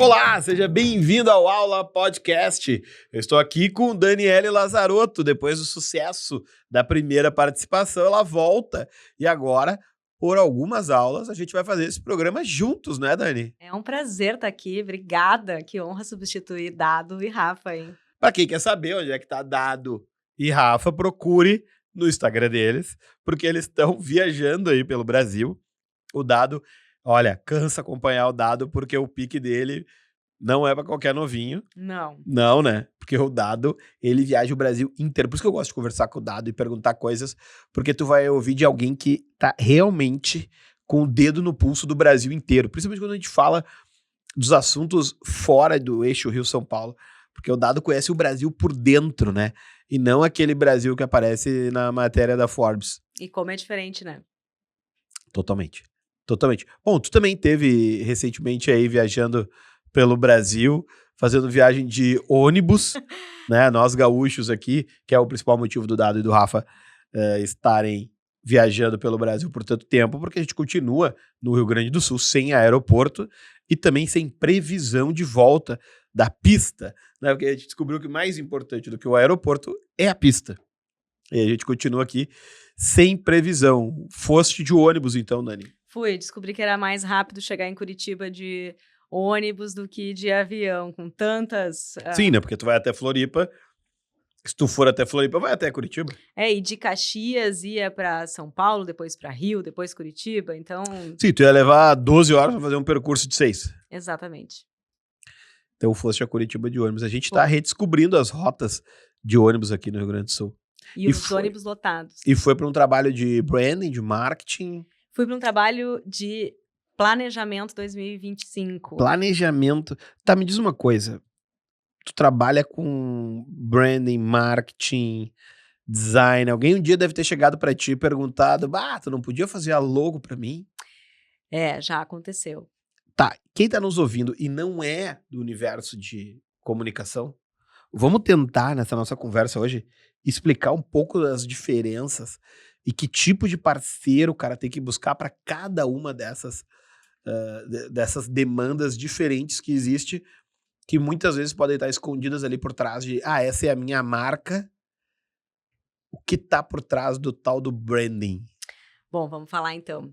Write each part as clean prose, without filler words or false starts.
Olá, seja bem-vindo ao Aula Podcast. Eu estou aqui com Daniele Lazarotto. Depois do sucesso da primeira participação, ela volta. E agora, por algumas aulas, a gente vai fazer esse programa juntos, né, Dani? É um prazer estar aqui, obrigada. Que honra substituir Dado e Rafa, hein? Para quem quer saber onde é que tá Dado e Rafa, procure no Instagram deles, porque eles estão viajando aí pelo Brasil. O Dado, olha, cansa acompanhar o Dado, porque o pique dele não é para qualquer novinho. Não. Não, né? Porque o Dado, ele viaja o Brasil inteiro. Por isso que eu gosto de conversar com o Dado e perguntar coisas, porque tu vai ouvir de alguém que tá realmente com o dedo no pulso do Brasil inteiro. Principalmente quando a gente fala dos assuntos fora do eixo Rio-São Paulo. Porque o Dado conhece o Brasil por dentro, né? E não aquele Brasil que aparece na matéria da Forbes. E como é diferente, né? Totalmente. Totalmente. Bom, tu também teve recentemente aí viajando pelo Brasil, fazendo viagem de ônibus, né? Nós gaúchos aqui, que é o principal motivo do Dado e do Rafa estarem viajando pelo Brasil por tanto tempo, porque a gente continua no Rio Grande do Sul sem aeroporto e também sem previsão de volta da pista, né? Porque a gente descobriu que mais importante do que o aeroporto é a pista. E a gente continua aqui sem previsão. Foste de ônibus então, Dani? Fui, descobri que era mais rápido chegar em Curitiba de ônibus do que de avião, com tantas... Sim, né? Porque tu vai até Floripa. Se tu for até Floripa, vai até Curitiba. E de Caxias ia para São Paulo, depois para Rio, depois Curitiba, então... Sim, tu ia levar 12 horas para fazer um percurso de 6. Exatamente. Então foste a Curitiba de ônibus. A gente tá redescobrindo as rotas de ônibus aqui no Rio Grande do Sul. E os ônibus lotados. E foi para um trabalho de branding, de marketing. Fui para um trabalho de planejamento 2025. Planejamento. Tá, me diz uma coisa. Tu trabalha com branding, marketing, design. Alguém um dia deve ter chegado para ti e perguntado: tu não podia fazer a logo para mim? Já aconteceu. Tá, quem tá nos ouvindo e não é do universo de comunicação, vamos tentar, nessa nossa conversa hoje, explicar um pouco das diferenças e que tipo de parceiro o cara tem que buscar para cada uma dessas demandas diferentes que existe, que muitas vezes podem estar escondidas ali por trás de, essa é a minha marca. O que tá por trás do tal do branding? Bom, vamos falar então.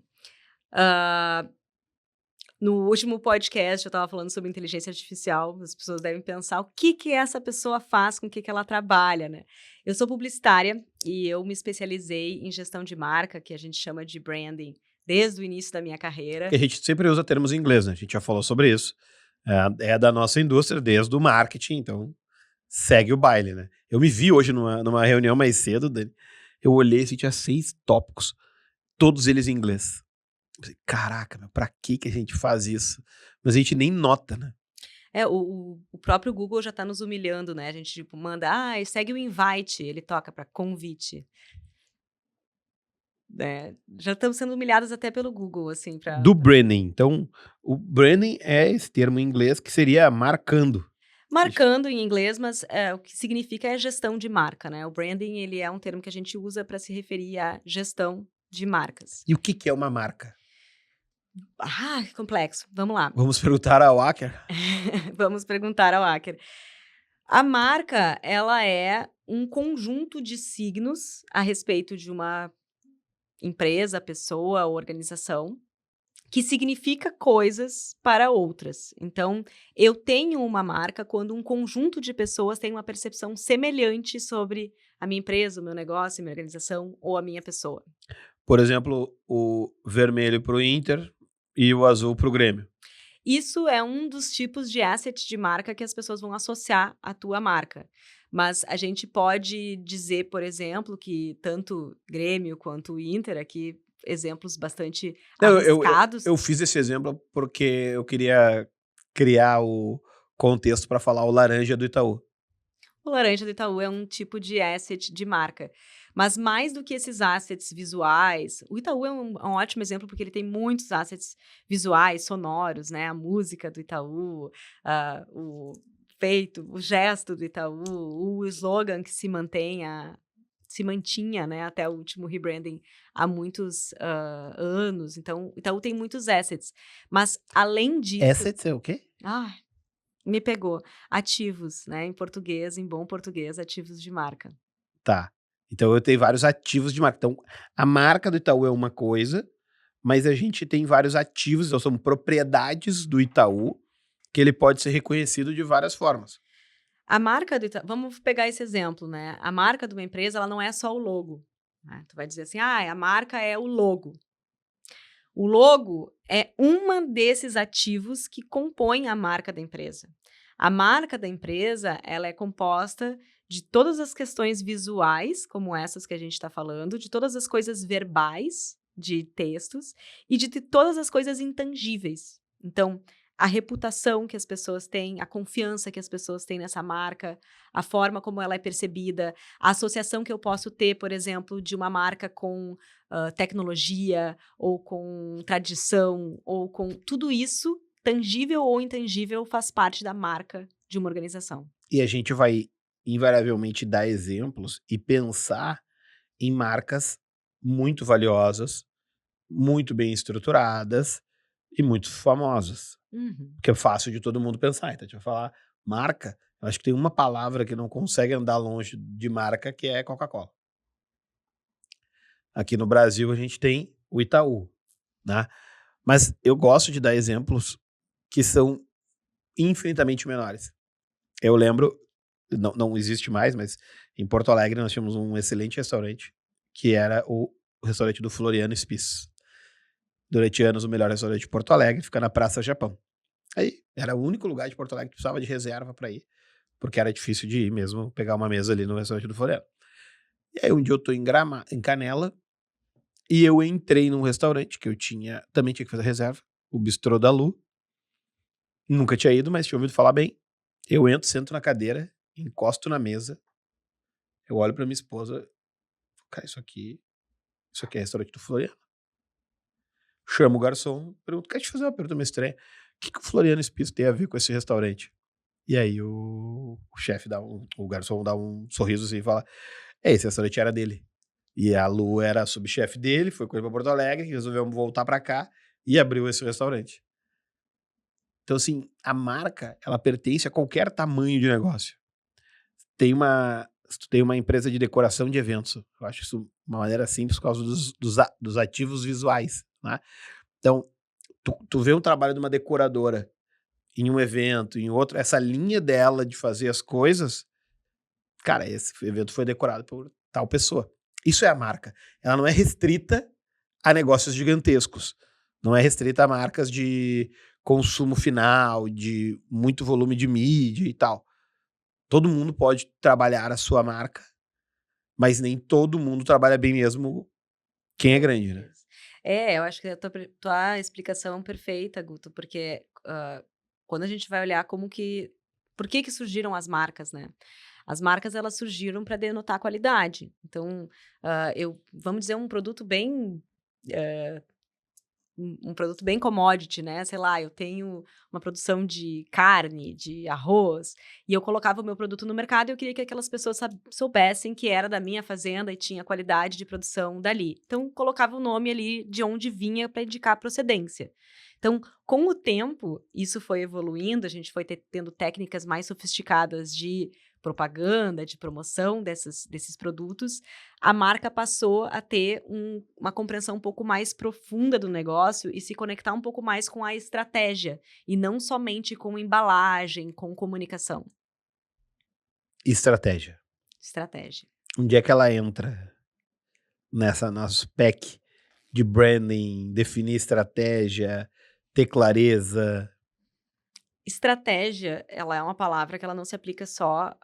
No último podcast eu estava falando sobre inteligência artificial, as pessoas devem pensar o que essa pessoa faz, com o que ela trabalha, né? Eu sou publicitária e eu me especializei em gestão de marca, que a gente chama de branding, desde o início da minha carreira. A gente sempre usa termos em inglês, né? A gente já falou sobre isso. É da nossa indústria, desde o marketing, então segue o baile, né? Eu me vi hoje numa reunião mais cedo, eu olhei e tinha 6 tópicos, todos eles em inglês. Caraca, meu, pra que a gente faz isso? Mas a gente nem nota, né? O próprio Google já tá nos humilhando, né? A gente tipo, manda, segue o invite, ele toca para convite. Já estamos sendo humilhados até pelo Google, assim, Do branding. Então, o branding é esse termo em inglês que seria marcando. Marcando em inglês, mas o que significa é gestão de marca, né? O branding, ele é um termo que a gente usa para se referir à gestão de marcas. E o que é uma marca? Complexo. Vamos lá. Vamos perguntar ao hacker? Vamos perguntar ao hacker. A marca, ela é um conjunto de signos a respeito de uma empresa, pessoa ou organização que significa coisas para outras. Então, eu tenho uma marca quando um conjunto de pessoas tem uma percepção semelhante sobre a minha empresa, o meu negócio, a minha organização ou a minha pessoa. Por exemplo, o vermelho para o Inter e o azul para o Grêmio. Isso é um dos tipos de asset de marca que as pessoas vão associar à tua marca. Mas a gente pode dizer, por exemplo, que tanto Grêmio quanto o Inter, aqui exemplos bastante arriscados. Eu fiz esse exemplo porque eu queria criar o contexto para falar o laranja do Itaú. O laranja do Itaú é um tipo de asset de marca. Mas mais do que esses assets visuais, o Itaú é um ótimo exemplo porque ele tem muitos assets visuais, sonoros, né? A música do Itaú, o gesto do Itaú, o slogan que se mantinha, né, até o último rebranding há muitos anos. Então, o Itaú tem muitos assets. Mas, além disso... Assets é o quê? Me pegou. Ativos, né? Em português, em bom português, ativos de marca. Tá. Então eu tenho vários ativos de marca. Então, a marca do Itaú é uma coisa, mas a gente tem vários ativos, então são propriedades do Itaú, que ele pode ser reconhecido de várias formas. A marca do Itaú, vamos pegar esse exemplo, né? A marca de uma empresa, ela não é só o logo. Né? Tu vai dizer assim, a marca é o logo. O logo é uma desses ativos que compõem a marca da empresa. A marca da empresa, ela é composta de todas as questões visuais, como essas que a gente está falando, de todas as coisas verbais, de textos, e de todas as coisas intangíveis. Então, a reputação que as pessoas têm, a confiança que as pessoas têm nessa marca, a forma como ela é percebida, a associação que eu posso ter, por exemplo, de uma marca com tecnologia, ou com tradição, ou com tudo isso, tangível ou intangível, faz parte da marca de uma organização. E a gente vai invariavelmente dar exemplos e pensar em marcas muito valiosas, muito bem estruturadas e muito famosas. Uhum. Que é fácil de todo mundo pensar. Então, a gente vai falar marca, eu acho que tem uma palavra que não consegue andar longe de marca, que é Coca-Cola. Aqui no Brasil, a gente tem o Itaú, né? Mas eu gosto de dar exemplos que são infinitamente menores. Eu lembro, não existe mais, mas em Porto Alegre nós tínhamos um excelente restaurante, que era o restaurante do Floriano Spis. Durante anos, o melhor restaurante de Porto Alegre, fica na Praça Japão. Aí, era o único lugar de Porto Alegre que precisava de reserva para ir, porque era difícil de ir mesmo, pegar uma mesa ali no restaurante do Floriano. E aí, um dia eu tô em Canela, e eu entrei num restaurante que eu também tinha que fazer reserva, o Bistrô da Lu. Nunca tinha ido, mas tinha ouvido falar bem. Eu entro, sento na cadeira, encosto na mesa, eu olho pra minha esposa, cara, isso aqui é restaurante do Floriano. Chamo o garçom, pergunto, quero te fazer uma pergunta meio estranha. O que o Floriano Spis tem a ver com esse restaurante? E aí o chefe o garçom dá um sorriso assim e fala, esse restaurante era dele. E a Lu era a subchefe dele, foi com ele pra Porto Alegre, resolveu voltar pra cá e abriu esse restaurante. Então, assim, a marca, ela pertence a qualquer tamanho de negócio. Se tu tem uma empresa de decoração de eventos, eu acho isso uma maneira simples por causa dos ativos visuais, né? Então, tu vê um trabalho de uma decoradora em um evento, em outro, essa linha dela de fazer as coisas, cara, esse evento foi decorado por tal pessoa. Isso é a marca. Ela não é restrita a negócios gigantescos. Não é restrita a marcas de consumo final, de muito volume de mídia e tal. Todo mundo pode trabalhar a sua marca, mas nem todo mundo trabalha bem mesmo quem é grande, né? Eu acho que a tua explicação é perfeita, Guto, porque quando a gente vai olhar por que surgiram as marcas, né? As marcas, elas surgiram para denotar qualidade. Então, vamos dizer, um produto bem um produto bem commodity, né? Sei lá, eu tenho uma produção de carne, de arroz, e eu colocava o meu produto no mercado e eu queria que aquelas pessoas soubessem que era da minha fazenda e tinha qualidade de produção dali. Então, colocava o nome ali de onde vinha para indicar a procedência. Então, com o tempo, isso foi evoluindo, a gente foi tendo técnicas mais sofisticadas de propaganda, de promoção desses produtos. A marca passou a ter uma compreensão um pouco mais profunda do negócio e se conectar um pouco mais com a estratégia, e não somente com embalagem, com comunicação. Estratégia. Estratégia. Onde é que ela entra nessa nosso pack de branding, definir estratégia, ter clareza? Estratégia, ela é uma palavra que ela não se aplica só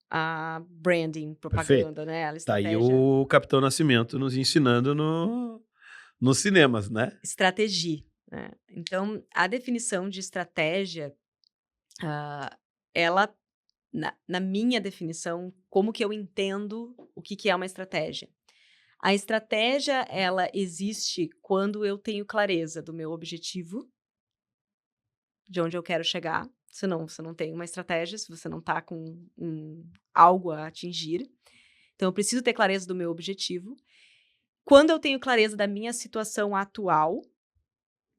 a branding, Perfeito. propaganda, né? A Tá aí estratégia. o Capitão Nascimento nos ensinando nos cinemas, né? Estratégia, né? Então, a definição de estratégia, ela, na minha definição, como que eu entendo o que é uma estratégia? A estratégia, ela existe quando eu tenho clareza do meu objetivo, de onde eu quero chegar. Senão, você não tem uma estratégia, se você não está com algo a atingir. Então, eu preciso ter clareza do meu objetivo. Quando eu tenho clareza da minha situação atual,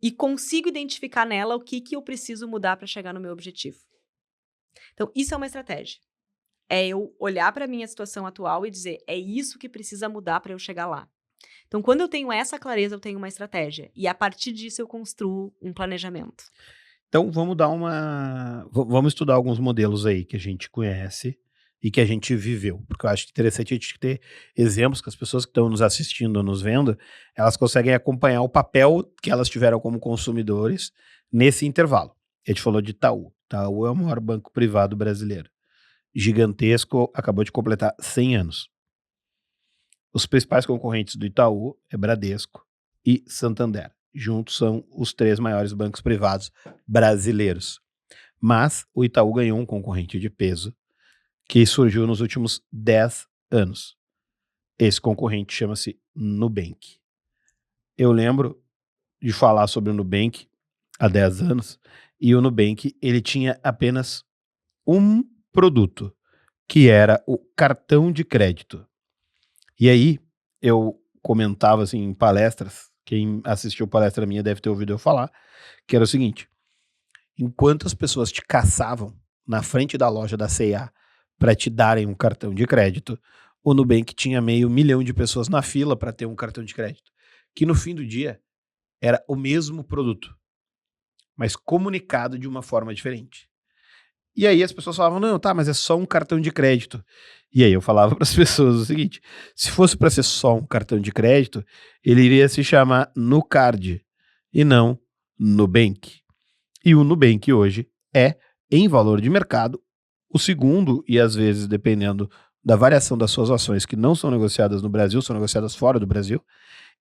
e consigo identificar nela o que eu preciso mudar para chegar no meu objetivo. Então, isso é uma estratégia. É eu olhar para a minha situação atual e dizer, é isso que precisa mudar para eu chegar lá. Então, quando eu tenho essa clareza, eu tenho uma estratégia. E a partir disso, eu construo um planejamento. Então, vamos estudar alguns modelos aí que a gente conhece e que a gente viveu. Porque eu acho interessante a gente ter exemplos que as pessoas que estão nos assistindo ou nos vendo, elas conseguem acompanhar o papel que elas tiveram como consumidores nesse intervalo. A gente falou de Itaú. Itaú é o maior banco privado brasileiro. Gigantesco, acabou de completar 100 anos. Os principais concorrentes do Itaú é Bradesco e Santander. Juntos são os 3 maiores bancos privados brasileiros. Mas o Itaú ganhou um concorrente de peso que surgiu nos últimos 10 anos. Esse concorrente chama-se Nubank. Eu lembro de falar sobre o Nubank há 10 anos e o Nubank ele tinha apenas um produto, que era o cartão de crédito. E aí, eu comentava assim em palestras, quem assistiu palestra minha deve ter ouvido eu falar, que era o seguinte: enquanto as pessoas te caçavam na frente da loja da C&A para te darem um cartão de crédito, o Nubank tinha 500.000 de pessoas na fila para ter um cartão de crédito, que no fim do dia era o mesmo produto, mas comunicado de uma forma diferente. E aí as pessoas falavam, não, tá, mas é só um cartão de crédito. E aí eu falava para as pessoas o seguinte: se fosse para ser só um cartão de crédito, ele iria se chamar Nucard e não Nubank. E o Nubank hoje é, em valor de mercado, o segundo, e às vezes, dependendo da variação das suas ações que não são negociadas no Brasil, são negociadas fora do Brasil,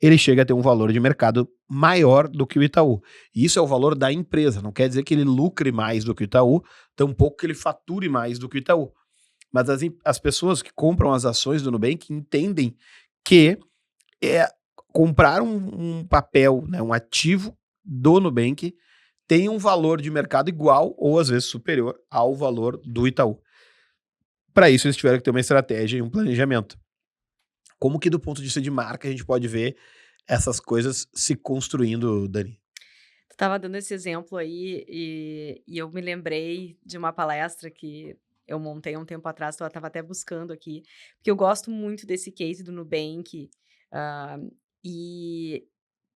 ele chega a ter um valor de mercado maior do que o Itaú. E isso é o valor da empresa, não quer dizer que ele lucre mais do que o Itaú, tampouco que ele fature mais do que o Itaú. Mas as pessoas que compram as ações do Nubank entendem que comprar um papel, né, um ativo do Nubank tem um valor de mercado igual ou às vezes superior ao valor do Itaú. Para isso eles tiveram que ter uma estratégia e um planejamento. Como que do ponto de vista de marca a gente pode ver essas coisas se construindo, Dani? Tu estava dando esse exemplo aí e eu me lembrei de uma palestra que eu montei há um tempo atrás, eu estava até buscando aqui, porque eu gosto muito desse case do Nubank, e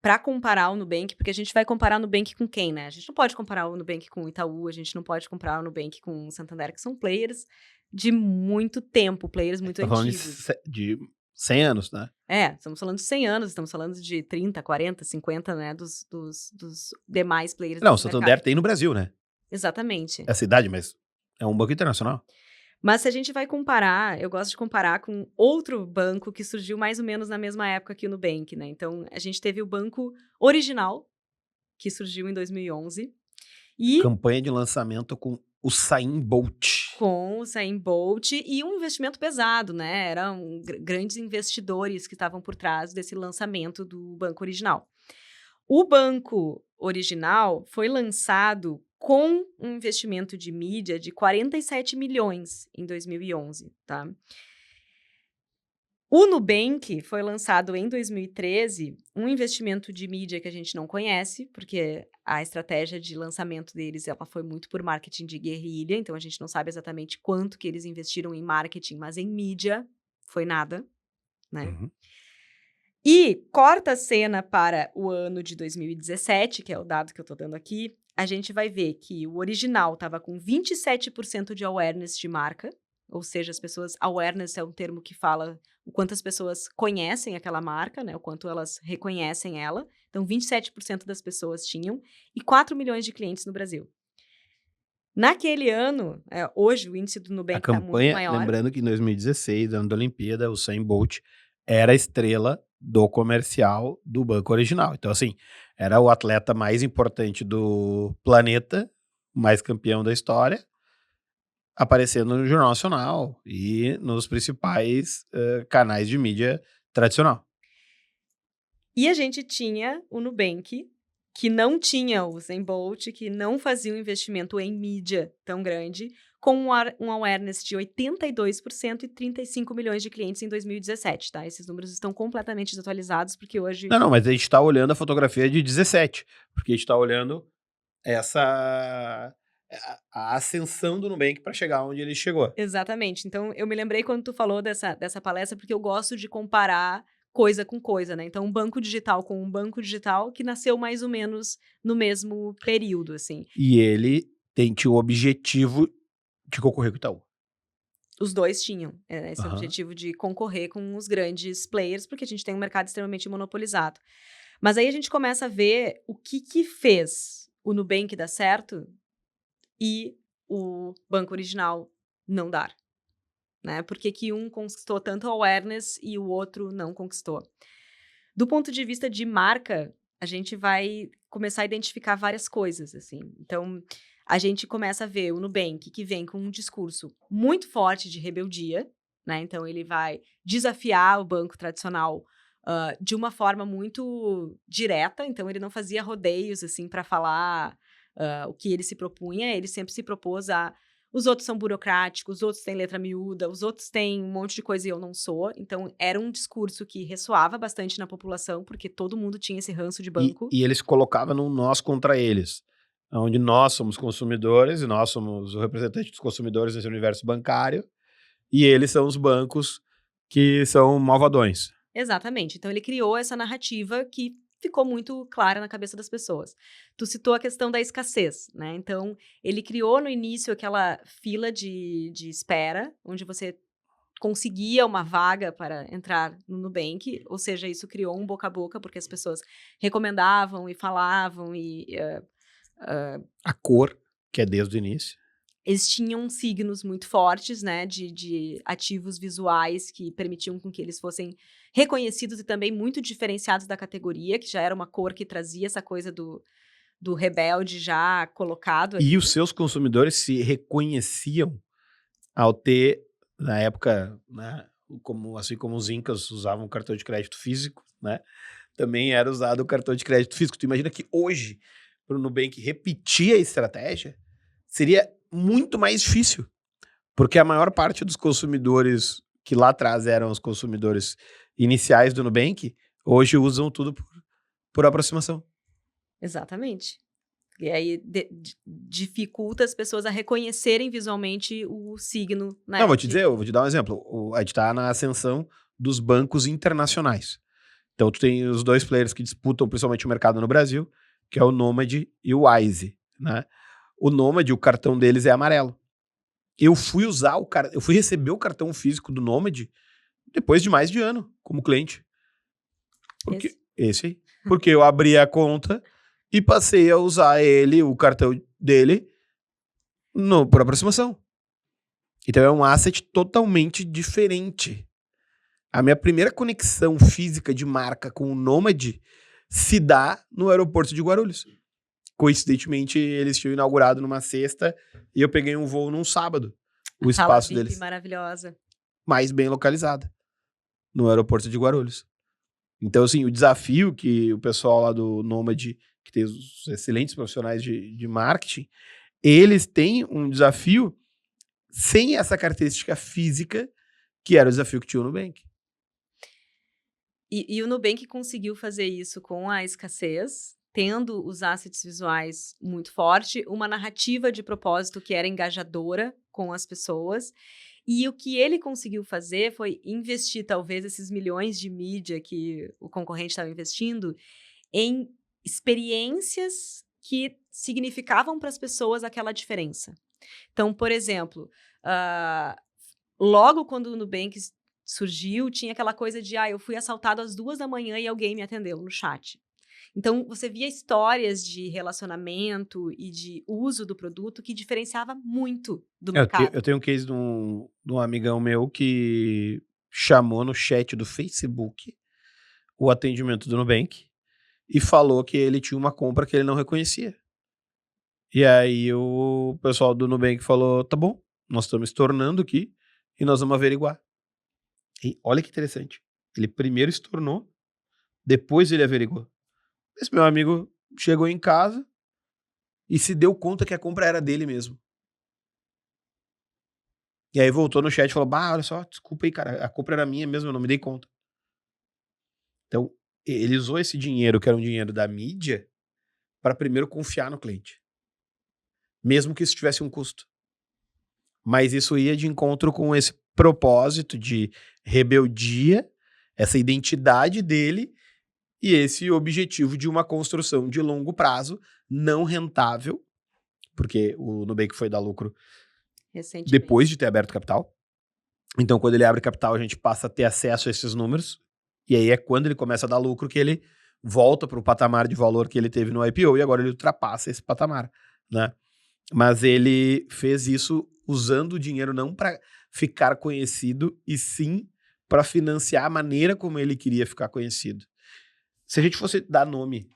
para comparar o Nubank, porque a gente vai comparar o Nubank com quem, né? A gente não pode comparar o Nubank com o Itaú, a gente não pode comparar o Nubank com o Santander, que são players de muito tempo, players muito Tá falando antigos. de 100 anos, né? Estamos falando de 100 anos, estamos falando de 30, 40, 50, né, dos demais players Não, o desse Santander mercado. tem no Brasil, né? Exatamente. É a cidade, mas é um banco internacional. Mas se a gente vai comparar, eu gosto de comparar com outro banco que surgiu mais ou menos na mesma época que o Nubank, né? Então, a gente teve o Banco Original, que surgiu em 2011, e Campanha de lançamento com o Usain Bolt. com o Usain Bolt e um investimento pesado, né? Eram grandes investidores que estavam por trás desse lançamento do Banco Original. O Banco Original foi lançado com um investimento de mídia de 47 milhões em 2011, tá? O Nubank foi lançado em 2013, um investimento de mídia que a gente não conhece, porque a estratégia de lançamento deles ela foi muito por marketing de guerrilha, então a gente não sabe exatamente quanto que eles investiram em marketing, mas em mídia foi nada, né? Uhum. E corta a cena para o ano de 2017, que é o dado que eu tô dando aqui, a gente vai ver que o original estava com 27% de awareness de marca, ou seja, as pessoas, awareness é um termo que fala o quanto as pessoas conhecem aquela marca, né, o quanto elas reconhecem ela. Então, 27% das pessoas tinham e 4 milhões de clientes no Brasil. Naquele ano, hoje o índice do A Nubank está muito campanha, maior. lembrando que em 2016, ano da Olimpíada, o Usain Bolt era a estrela do comercial do Banco Original. Então, assim, era o atleta mais importante do planeta, mais campeão da história, aparecendo no Jornal Nacional e nos principais canais de mídia tradicional. E a gente tinha o Nubank, que não tinha o Usain Bolt, que não fazia um investimento em mídia tão grande, com um awareness de 82% e 35 milhões de clientes em 2017, tá? Esses números estão completamente desatualizados, porque hoje... Não, mas a gente tá olhando a fotografia de 17, porque a gente tá olhando a ascensão do Nubank para chegar onde ele chegou. Exatamente. Então, eu me lembrei quando tu falou dessa palestra, porque eu gosto de comparar coisa com coisa, né? Então, um banco digital com um banco digital que nasceu mais ou menos no mesmo período, assim. E ele tinha o objetivo de concorrer com o Itaú. Os dois tinham esse Aham. objetivo de concorrer com os grandes players, porque a gente tem um mercado extremamente monopolizado. Mas aí a gente começa a ver o que fez o Nubank dar certo e o banco original não dar, né? Por que um conquistou tanto awareness e o outro não conquistou? Do ponto de vista de marca, a gente vai começar a identificar várias coisas, assim. Então, a gente começa a ver o Nubank, que vem com um discurso muito forte de rebeldia, né? Então, ele vai desafiar o banco tradicional de uma forma muito direta. Então, ele não fazia rodeios, assim, para falar o que ele se propunha. Ele sempre se propôs a... Os outros são burocráticos, os outros têm letra miúda, os outros têm um monte de coisa e eu não sou. Então, era um discurso que ressoava bastante na população, porque todo mundo tinha esse ranço de banco. E ele se colocava no nós contra eles, onde nós somos consumidores e nós somos o representante dos consumidores nesse universo bancário, e eles são os bancos que são malvadões. Exatamente. Então, ele criou essa narrativa que ficou muito clara na cabeça das pessoas. Tu citou a questão da escassez, né? Então, ele criou no início aquela fila de espera, onde você conseguia uma vaga para entrar no Nubank, ou seja, isso criou um boca a boca, porque as pessoas recomendavam e falavam e... A cor, que é desde o início. Eles tinham signos muito fortes, né, de ativos visuais que permitiam com que eles fossem reconhecidos e também muito diferenciados da categoria, que já era uma cor que trazia essa coisa do rebelde já colocado ali. E os seus consumidores se reconheciam ao ter, na época, né, assim como os incas usavam cartão de crédito físico, né, também era usado o cartão de crédito físico. Tu imagina que hoje, para o Nubank repetir a estratégia, seria muito mais difícil, porque a maior parte dos consumidores que lá atrás eram os consumidores iniciais do Nubank, hoje usam tudo por aproximação. Exatamente. E aí dificulta as pessoas a reconhecerem visualmente o signo, né? Não, eu vou te dar um exemplo. A gente tá na ascensão dos bancos internacionais. Então, tu tem os dois players que disputam principalmente o mercado no Brasil, que é o Nomad e o Wise, né? O Nomad, o cartão deles é amarelo. Eu fui receber o cartão físico do Nomad depois de mais de ano, como cliente. Esse aí. Porque eu abri a conta e passei a usar o cartão dele, por aproximação. Então é um asset totalmente diferente. A minha primeira conexão física de marca com o Nomad se dá no aeroporto de Guarulhos. Coincidentemente, eles tinham inaugurado numa sexta e eu peguei um voo num sábado. O espaço deles. Maravilhosa. Mais bem localizada. No aeroporto de Guarulhos. Então, assim, o desafio que o pessoal lá do Nomad, que tem os excelentes profissionais de marketing, eles têm um desafio sem essa característica física, que era o desafio que tinha o Nubank. E o Nubank conseguiu fazer isso com a escassez, tendo os assets visuais muito forte, uma narrativa de propósito que era engajadora com as pessoas. E o que ele conseguiu fazer foi investir, talvez, esses milhões de mídia que o concorrente estava investindo em experiências que significavam para as pessoas aquela diferença. Então, por exemplo, logo quando o Nubank surgiu, tinha aquela coisa de, eu fui assaltado às 2 da manhã e alguém me atendeu no chat. Então, você via histórias de relacionamento e de uso do produto que diferenciava muito do mercado. Eu tenho um case de um amigão meu que chamou no chat do Facebook o atendimento do Nubank e falou que ele tinha uma compra que ele não reconhecia. E aí o pessoal do Nubank falou, tá bom, nós estamos estornando aqui e nós vamos averiguar. E olha que interessante. Ele primeiro estornou, depois ele averiguou. Esse meu amigo chegou em casa e se deu conta que a compra era dele mesmo. E aí voltou no chat e falou, olha só, desculpa aí, cara, a compra era minha mesmo, eu não me dei conta. Então, ele usou esse dinheiro, que era um dinheiro da mídia, para primeiro confiar no cliente. Mesmo que isso tivesse um custo. Mas isso ia de encontro com esse propósito de rebeldia, essa identidade dele e esse objetivo de uma construção de longo prazo não rentável, porque o Nubank foi dar lucro depois de ter aberto capital. Então, quando ele abre capital, a gente passa a ter acesso a esses números. E aí é quando ele começa a dar lucro que ele volta para o patamar de valor que ele teve no IPO e agora ele ultrapassa esse patamar, né? Mas ele fez isso usando o dinheiro não para ficar conhecido, e sim para financiar a maneira como ele queria ficar conhecido. Se a gente fosse dar nome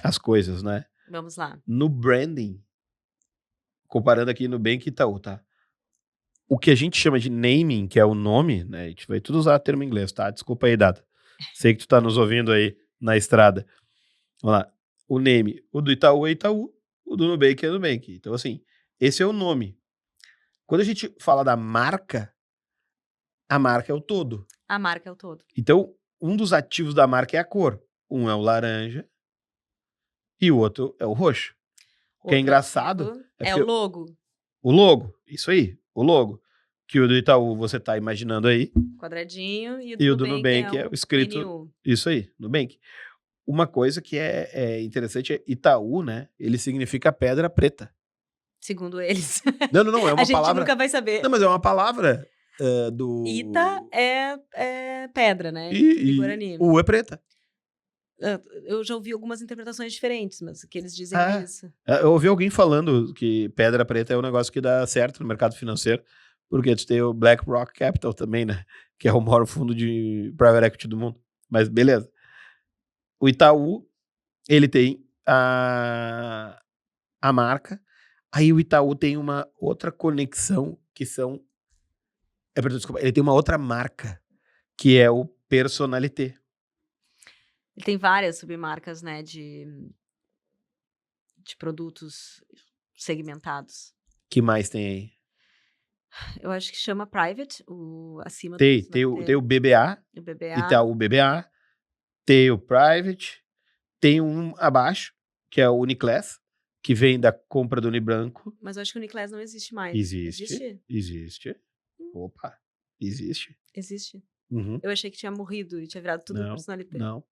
às coisas, né? Vamos lá. No branding, comparando aqui Nubank e Itaú, tá? O que a gente chama de naming, que é o nome, né? A gente vai tudo usar termo em inglês, tá? Desculpa aí, Data. Sei que tu tá nos ouvindo aí na estrada. Vamos lá. O name, o do Itaú é Itaú, o do Nubank é Nubank. Então, assim, esse é o nome. Quando a gente fala da marca, a marca é o todo. A marca é o todo. Então, um dos ativos da marca é a cor. Um é o laranja e o outro é o roxo. O que é engraçado é o logo. O logo, isso aí, o logo. Que o do Itaú você tá imaginando aí. Quadradinho. E o do Nubank é o escrito. NU. Isso aí, Nubank. Uma coisa que é interessante é Itaú, né? Ele significa pedra preta. Segundo eles. Não, é uma a gente palavra... nunca vai saber. Não, mas é uma palavra do... Ita é pedra, né? E Guarani. U é preta. Eu já ouvi algumas interpretações diferentes, mas o que eles dizem é isso. Eu ouvi alguém falando que pedra preta é um negócio que dá certo no mercado financeiro, porque tu tem o BlackRock Capital também, né? Que é o maior fundo de private equity do mundo. Mas beleza. O Itaú, ele tem a marca. Aí o Itaú tem uma outra conexão que são... Desculpa, ele tem uma outra marca, que é o Personalité. Ele tem várias submarcas, né, de produtos segmentados. Que mais tem aí? Eu acho que chama Private, acima do Tem o BBA, o BBA. Itaú BBA, tem o Private, tem um abaixo, que é o Uniclass, que vem da compra do Unibranco. Mas eu acho que o Uniclass não existe mais. Existe. Opa, existe. Existe. Uhum. Eu achei que tinha morrido e tinha virado tudo Personalité. Não.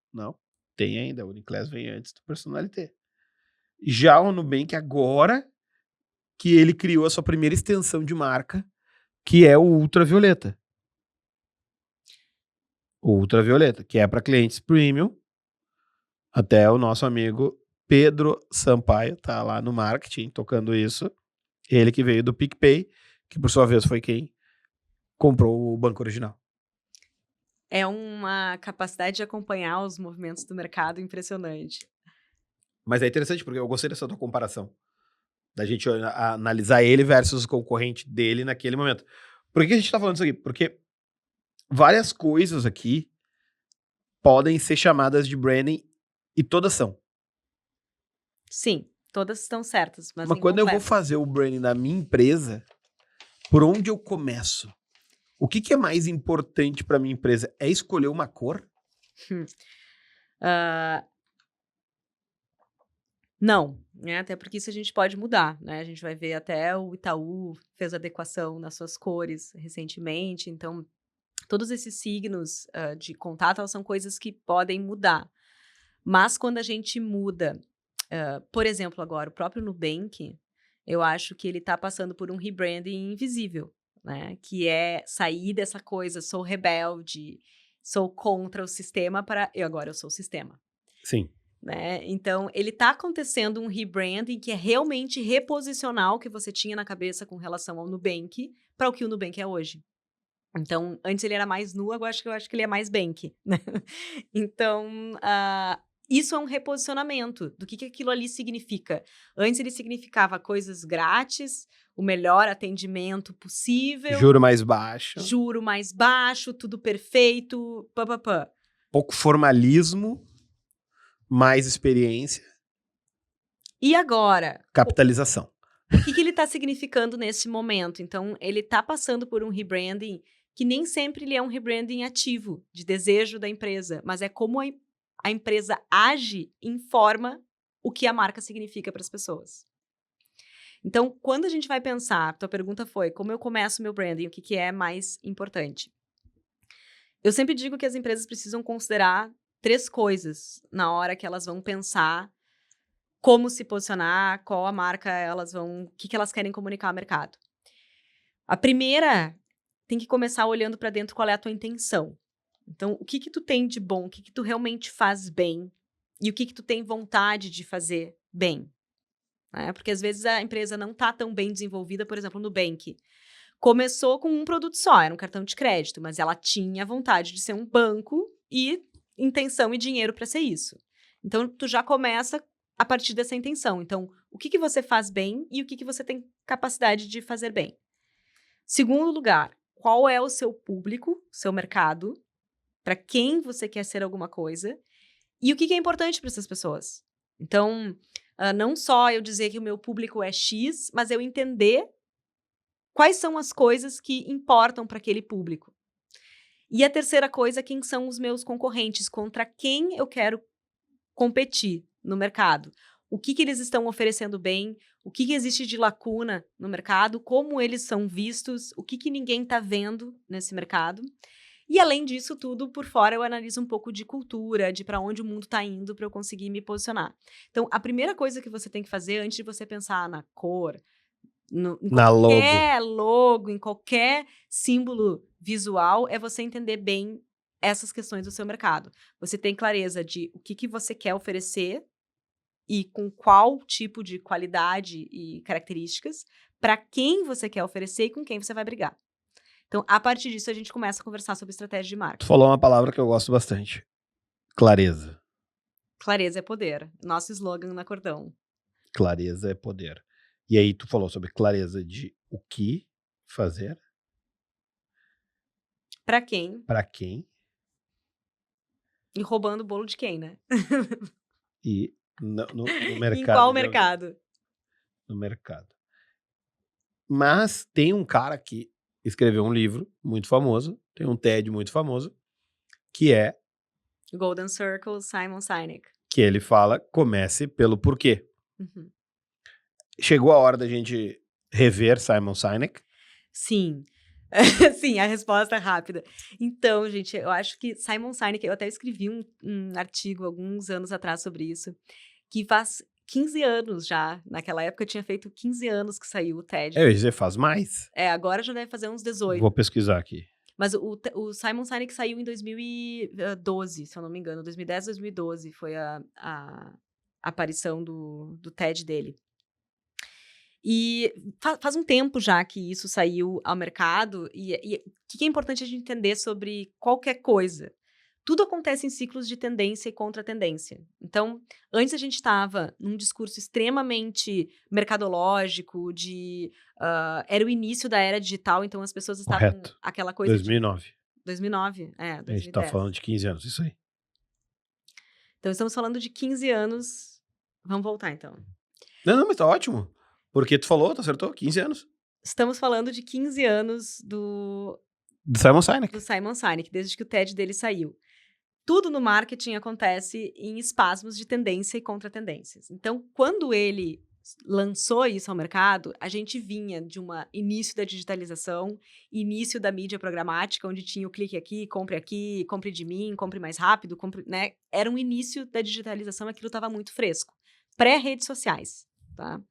Tem ainda, o Uniclass vem antes do Personalité. Já o Nubank agora que ele criou a sua primeira extensão de marca, que é o Ultravioleta. O Ultravioleta, que é para clientes premium. Até o nosso amigo Pedro Sampaio tá lá no marketing tocando isso. Ele que veio do PicPay, que por sua vez foi quem comprou o banco original. É uma capacidade de acompanhar os movimentos do mercado impressionante. Mas é interessante porque eu gostei dessa tua comparação. Da gente analisar ele versus o concorrente dele naquele momento. Por que a gente tá falando isso aqui? Porque várias coisas aqui podem ser chamadas de branding e todas são. Sim, todas estão certas, mas quando eu vou fazer o branding da minha empresa, por onde eu começo? O que é mais importante para minha empresa? É escolher uma cor? Não, né? Até porque isso a gente pode mudar, né? A gente vai ver até o Itaú fez adequação nas suas cores recentemente, então todos esses signos de contato elas são coisas que podem mudar. Mas quando a gente muda, por exemplo, agora o próprio Nubank, eu acho que ele está passando por um rebranding invisível, né? Que é sair dessa coisa, sou rebelde, sou contra o sistema agora eu sou o sistema. Sim. Né? Então, ele está acontecendo um rebranding que é realmente reposicionar o que você tinha na cabeça com relação ao Nubank para o que o Nubank é hoje. Então, antes ele era mais nu, agora eu acho que ele é mais bank. Né? Então, isso é um reposicionamento do que aquilo ali significa. Antes ele significava coisas grátis, o melhor atendimento possível. Juro mais baixo, tudo perfeito, pouco formalismo, mais experiência. E agora? Capitalização. o que ele está significando nesse momento. Então, ele está passando por um rebranding que nem sempre ele é um rebranding ativo, de desejo da empresa, mas é como a empresa age, informa o que a marca significa para as pessoas. Então, quando a gente vai pensar, tua pergunta foi, como eu começo meu branding, o que é mais importante? Eu sempre digo que as empresas precisam considerar 3 coisas na hora que elas vão pensar como se posicionar, qual a marca o que elas querem comunicar ao mercado. A primeira, tem que começar olhando para dentro qual é a tua intenção. Então, o que tu tem de bom, o que tu realmente faz bem e o que tu tem vontade de fazer bem. Né? Porque às vezes a empresa não está tão bem desenvolvida, por exemplo, no Nubank. Começou com um produto só, era um cartão de crédito, mas ela tinha vontade de ser um banco e intenção e dinheiro para ser isso. Então, tu já começa a partir dessa intenção. Então, o que você faz bem e o que você tem capacidade de fazer bem. Segundo lugar, qual é o seu público, seu mercado, para quem você quer ser alguma coisa e o que é importante para essas pessoas. Então, não só eu dizer que o meu público é X, mas eu entender quais são as coisas que importam para aquele público. E a terceira coisa, quem são os meus concorrentes, contra quem eu quero competir no mercado. O que eles estão oferecendo bem, o que existe de lacuna no mercado, como eles são vistos, o que ninguém está vendo nesse mercado. E além disso tudo, por fora eu analiso um pouco de cultura, de para onde o mundo está indo para eu conseguir me posicionar. Então, a primeira coisa que você tem que fazer antes de você pensar na cor, em Na qualquer logo, em qualquer símbolo visual, é você entender bem essas questões do seu mercado. Você tem clareza de o que você quer oferecer e com qual tipo de qualidade e características, para quem você quer oferecer e com quem você vai brigar. Então, a partir disso, a gente começa a conversar sobre estratégia de marca. Tu falou uma palavra que eu gosto bastante. Clareza. Clareza é poder. Nosso slogan na Cordão. Clareza é poder. E aí tu falou sobre clareza de o que fazer. Para quem. Para quem. E roubando o bolo de quem, né? E no mercado. Em qual mercado? No mercado. Mas tem um cara que escreveu um livro muito famoso, tem um TED muito famoso, que é Golden Circle, Simon Sinek. Que ele fala, comece pelo porquê. Uhum. Chegou a hora da gente rever Simon Sinek? Sim. Sim, a resposta é rápida. Então, gente, eu acho que Simon Sinek, eu até escrevi um artigo alguns anos atrás sobre isso, que faz 15 anos já. Naquela época eu tinha feito 15 anos que saiu o TED. Eu ia dizer, faz mais? Agora já deve fazer uns 18. Vou pesquisar aqui. Mas o Simon Sinek saiu em 2012, se eu não me engano. 2010, 2012 foi a aparição do TED dele. E faz um tempo já que isso saiu ao mercado. E o que é importante a gente entender sobre qualquer coisa? Tudo acontece em ciclos de tendência e contra-tendência. Então, antes a gente estava num discurso extremamente mercadológico, era o início da era digital, então as pessoas estavam... Correto. Aquela coisa 2009. 2009, 2010. A gente tá falando de 15 anos, isso aí. Então, estamos falando de 15 anos. Vamos voltar, então. Não, mas tá ótimo. Porque tu falou, tu acertou, 15 anos. Estamos falando de 15 anos do Simon Sinek. Do Simon Sinek, desde que o TED dele saiu. Tudo no marketing acontece em espasmos de tendência e contra-tendências. Então, quando ele lançou isso ao mercado, a gente vinha de um início da digitalização, início da mídia programática, onde tinha o clique aqui, compre de mim, compre mais rápido, compre, né? Era um início da digitalização, aquilo estava muito fresco. Pré-redes sociais, tá?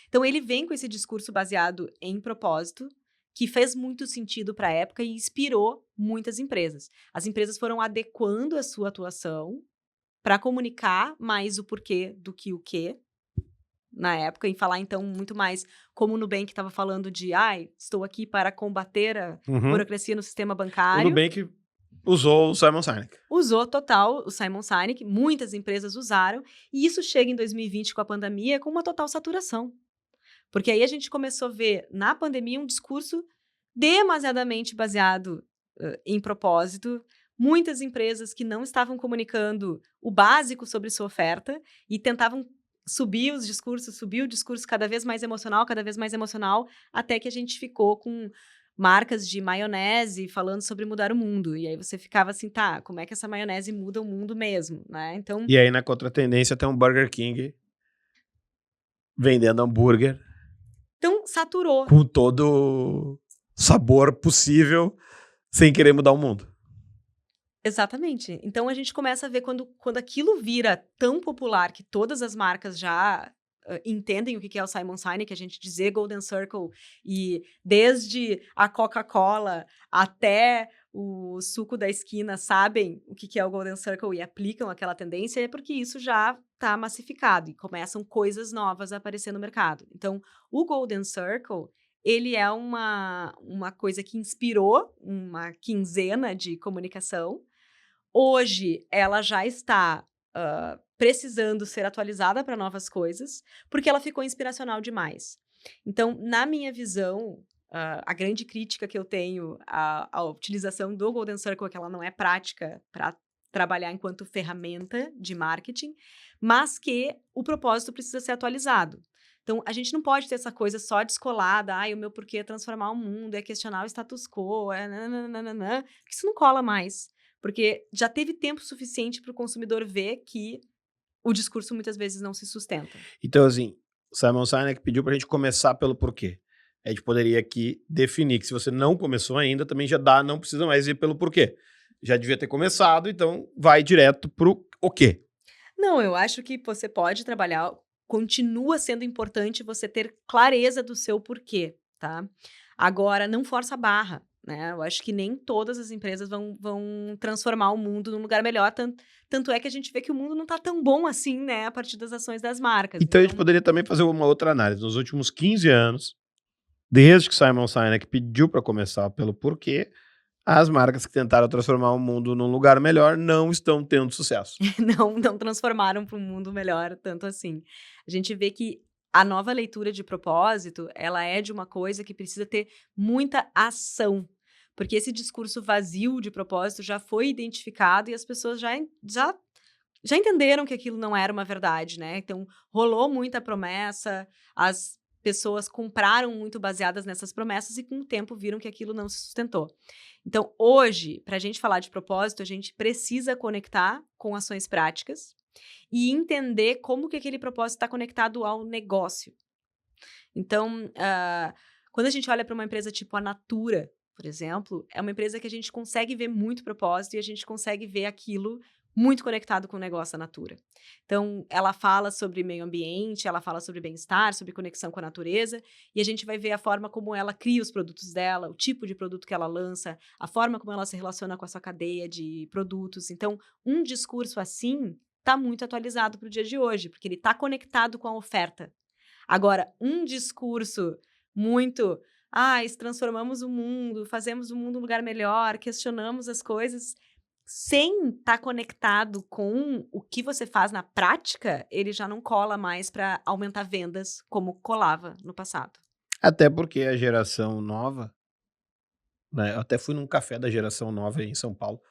Então, ele vem com esse discurso baseado em propósito, que fez muito sentido para a época e inspirou muitas empresas. As empresas foram adequando a sua atuação para comunicar mais o porquê do que o quê na época, e falar, então, muito mais como o Nubank estava falando de estou aqui para combater a burocracia no sistema bancário. O Nubank usou o Simon Sinek. Usou total o Simon Sinek, muitas empresas usaram, e isso chega em 2020 com a pandemia com uma total saturação. Porque aí a gente começou a ver, na pandemia, um discurso demasiadamente baseado em propósito. Muitas empresas que não estavam comunicando o básico sobre sua oferta e tentavam subiu o discurso cada vez mais emocional, até que a gente ficou com marcas de maionese falando sobre mudar o mundo. E aí você ficava assim, tá, como é que essa maionese muda o mundo mesmo, né? Então, E aí, na contratendência, tem um Burger King vendendo hambúrguer então saturou. com todo sabor possível, sem querer mudar o mundo. Exatamente. Então a gente começa a ver quando aquilo vira tão popular que todas as marcas já entendem o que é o Simon Sinek, a gente dizer Golden Circle, e desde a Coca-Cola até o suco da esquina sabem o que é o Golden Circle e aplicam aquela tendência, é porque isso já está massificado e começam coisas novas a aparecer no mercado. Então, o Golden Circle, ele é uma coisa que inspirou uma quinzena de comunicação. Hoje, ela já está precisando ser atualizada para novas coisas, porque ela ficou inspiracional demais. Então, na minha visão, a grande crítica que eu tenho à utilização do Golden Circle é que ela não é prática para trabalhar enquanto ferramenta de marketing, mas que o propósito precisa ser atualizado. Então, a gente não pode ter essa coisa só descolada, o meu porquê é transformar o mundo, é questionar o status quo, porque isso não cola mais. Porque já teve tempo suficiente para o consumidor ver que o discurso muitas vezes não se sustenta. Então, assim, o Simon Sinek pediu pra gente começar pelo porquê. A gente poderia aqui definir que se você não começou ainda, também já dá, não precisa mais ir pelo porquê. Já devia ter começado, então vai direto pro o quê. Não, eu acho que você pode trabalhar, continua sendo importante você ter clareza do seu porquê, tá? Agora, não força a barra, né? Eu acho que nem todas as empresas vão transformar o mundo num lugar melhor, tanto é que a gente vê que o mundo não tá tão bom assim, né, a partir das ações das marcas. Então a gente poderia também fazer uma outra análise. Nos últimos 15 anos, desde que Simon Sinek pediu para começar pelo porquê, as marcas que tentaram transformar o mundo num lugar melhor não estão tendo sucesso. não transformaram para um mundo melhor tanto assim. A gente vê que a nova leitura de propósito, ela é de uma coisa que precisa ter muita ação, porque esse discurso vazio de propósito já foi identificado e as pessoas já entenderam que aquilo não era uma verdade, né? Então, rolou muita promessa, as pessoas compraram muito baseadas nessas promessas e com o tempo viram que aquilo não se sustentou. Então, hoje, para a gente falar de propósito, a gente precisa conectar com ações práticas e entender como que aquele propósito está conectado ao negócio. Então, quando a gente olha para uma empresa tipo a Natura, por exemplo, é uma empresa que a gente consegue ver muito propósito e a gente consegue ver aquilo muito conectado com o negócio da Natura. Então, ela fala sobre meio ambiente, ela fala sobre bem-estar, sobre conexão com a natureza, e a gente vai ver a forma como ela cria os produtos dela, o tipo de produto que ela lança, a forma como ela se relaciona com a sua cadeia de produtos. Então, um discurso assim está muito atualizado para o dia de hoje, porque ele está conectado com a oferta. Agora, um discurso muito, transformamos o mundo, fazemos o mundo um lugar melhor, questionamos as coisas, sem estar conectado com o que você faz na prática, ele já não cola mais para aumentar vendas como colava no passado. Até porque a geração nova, né? Eu até fui num café da geração nova em São Paulo.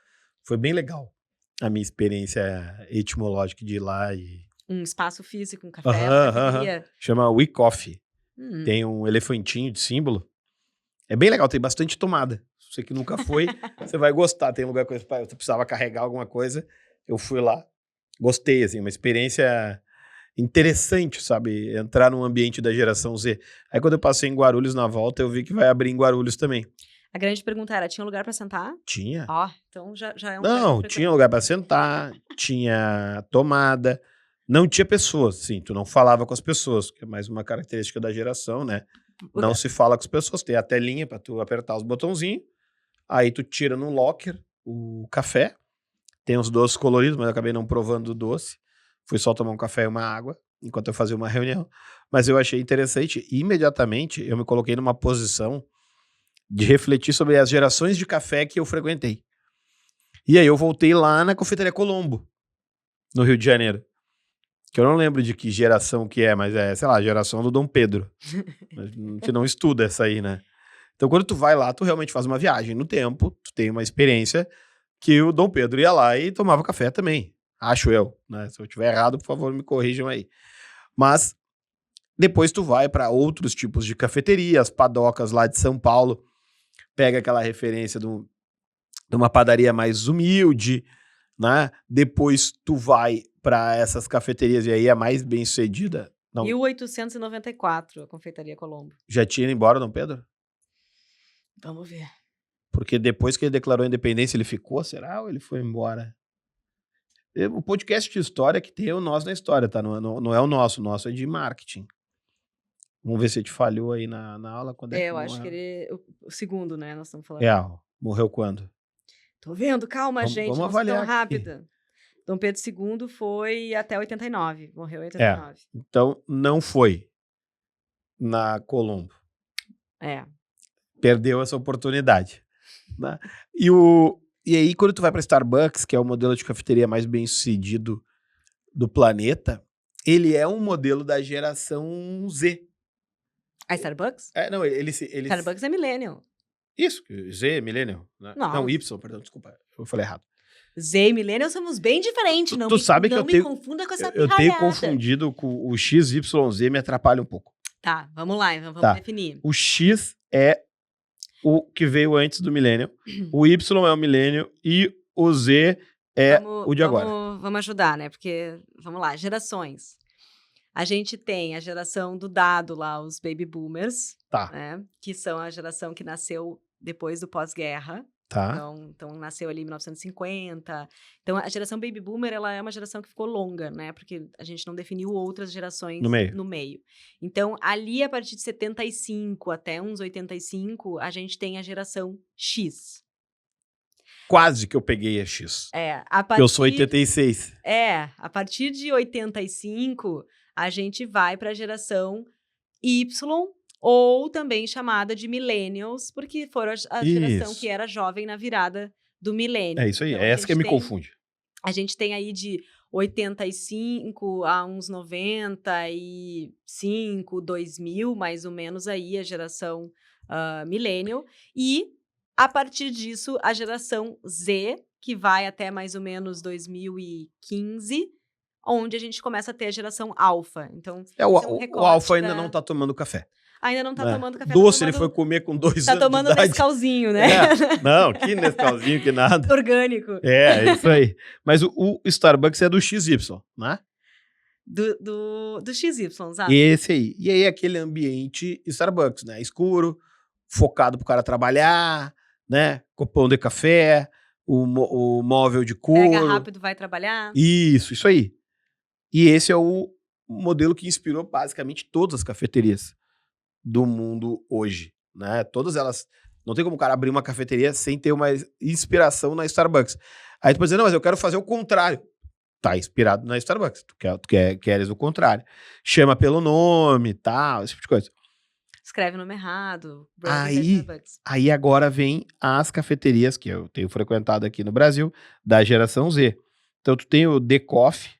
Foi bem legal a minha experiência etimológica de ir lá e... Um espaço físico, um café, uma cafeteria. Chama We Coffee. Tem um elefantinho de símbolo. É bem legal, tem bastante tomada. Você que nunca foi, você vai gostar. Tem lugar que você precisava carregar alguma coisa. Eu fui lá. Gostei, assim, uma experiência interessante, sabe? Entrar num ambiente da geração Z. Aí quando eu passei em Guarulhos na volta, eu vi que vai abrir em Guarulhos também. A grande pergunta era, tinha lugar pra sentar? Tinha. Então já é um... Não, tinha lugar pra sentar, tinha tomada. Não tinha pessoas, assim, tu não falava com as pessoas, que é mais uma característica da geração, né? Não se fala com as pessoas, tem a telinha pra tu apertar os botãozinhos, aí tu tira no locker o café, tem os doces coloridos, mas eu acabei não provando o doce, fui só tomar um café e uma água, enquanto eu fazia uma reunião, mas eu achei interessante, e imediatamente eu me coloquei numa posição de refletir sobre as gerações de café que eu frequentei. E aí eu voltei lá na Confeitaria Colombo, no Rio de Janeiro. Que eu não lembro de que geração que é, mas é, sei lá, a geração do Dom Pedro. A gente não estuda essa aí, né? Então, quando tu vai lá, tu realmente faz uma viagem no tempo, tu tem uma experiência que o Dom Pedro ia lá e tomava café também. Acho eu, né? Se eu estiver errado, por favor, me corrijam aí. Mas depois tu vai para outros tipos de cafeteria, as padocas lá de São Paulo, pega aquela referência de uma padaria mais humilde, né? Depois tu vai para essas cafeterias e aí é mais bem sucedida. Não, 1894, a Confeitaria Colombo. já tinha ido embora, Dom Pedro? Vamos ver. Porque depois que ele declarou a independência, ele ficou, será? Ou ele foi embora? O podcast de história que tem é o Nós na História, tá? Não é o nosso é de marketing. Vamos ver se te falhou aí na aula. Quando é que Eu acho morreu? que ele... O segundo, né? Nós estamos falando. Morreu quando? Tô vendo, calma, Vamos- gente. vamos Não sou tão avaliar aqui. rápida. Dom Pedro II foi até 89. Morreu em 89. Então, não foi na Colombo. É. Perdeu essa oportunidade. Né? E aí, quando tu vai para Starbucks, que é o modelo de cafeteria mais bem sucedido do planeta, ele é um modelo da geração Z. A Starbucks? Não, ele Starbucks é millennial. Isso, Z, Millennial. Né? Não. Não, Y, perdão, desculpa, eu falei errado. Z e millennial somos bem diferentes. Não Tu sabe que não eu me tenho- confunda com essa Eu tenho pirralhada. confundido com o XYZ, me atrapalha um pouco. Tá, vamos lá. Então vamos Tá. definir. O X é o que veio antes do Millennial, o Y é o Millennial e o Z é o de agora. Vamos ajudar, né? Porque, vamos lá, gerações. A gente tem a geração do dado lá, os baby boomers, Tá, né? Que são a geração que nasceu depois do pós-guerra. tá. Então, nasceu ali em 1950. Então, a geração baby boomer, ela é uma geração que ficou longa, né? Porque a gente não definiu outras gerações No meio. Então, ali, a partir de 75 até uns 85, a gente tem a geração X. Quase que eu peguei a X. A Porque eu sou 86. a partir de 85, a gente vai para a geração Y, ou também chamada de millennials, porque foram a geração Isso. que era jovem na virada do milênio. É isso aí, Então, é a essa que gente me tem- confunde. A gente tem aí de 85 a uns 95, 2000, mais ou menos aí, a geração millennial. E, a partir disso, a geração Z, que vai até mais ou menos 2015, onde a gente começa a ter a geração alfa. Então, esse é um O recorte Alfa ainda da- não tá tomando café. Ainda não tá né? tomando café. Doce tá ele tomando, foi comer com 2 tá anos de tomando idade. Nescauzinho, né? Não, que Nescauzinho, que nada. Orgânico. É isso aí. Mas o Starbucks é do XY, né? Do XY, sabe? Esse aí. E aí aquele ambiente Starbucks, né? Escuro, focado pro cara trabalhar, né? Copão de café, o móvel de couro. Pega rápido, vai trabalhar. Isso aí. E esse é o modelo que inspirou basicamente todas as cafeterias do mundo hoje, né? Todas elas... Não tem como o cara abrir uma cafeteria sem ter uma inspiração na Starbucks. Aí tu pode dizer, não, mas eu quero fazer o contrário. Tá inspirado na Starbucks. Tu queres o contrário. Chama pelo nome, tal, esse tipo de coisa. Escreve o nome errado. Aí agora vem as cafeterias que eu tenho frequentado aqui no Brasil, da geração Z. Então tu tem o The Coffee,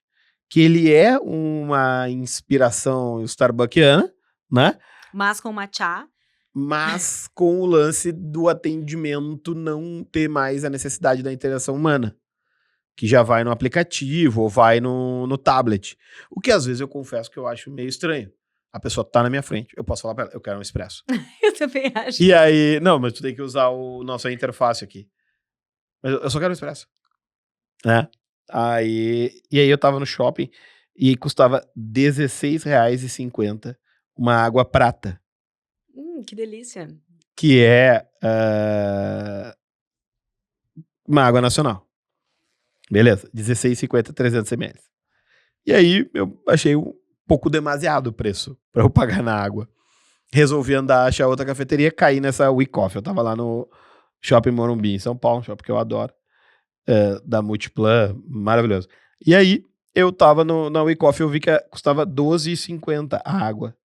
que ele é uma inspiração starbuckiana, né? Mas com matcha. Mas com o lance do atendimento não ter mais a necessidade da interação humana, que já vai no aplicativo ou vai no tablet. O que às vezes eu confesso que eu acho meio estranho. A pessoa tá na minha frente, eu posso falar pra ela, eu quero um expresso. Eu também acho. E aí, não, mas tu tem que usar nossa interface aqui. Mas eu só quero um expresso. Né? E aí eu tava no shopping e custava R$16,50 uma água prata. Que delícia. Que é uma água nacional. Beleza, R$16,50, 300 ml. E aí eu achei um pouco demasiado o preço pra eu pagar na água. Resolvi andar, achar outra cafeteria, caí nessa We Coffee. Eu tava lá no Shopping Morumbi, em São Paulo, um shopping que eu adoro, da Multiplan, maravilhoso. E aí eu tava na We Coffee, eu vi que custava R$12,50 a água.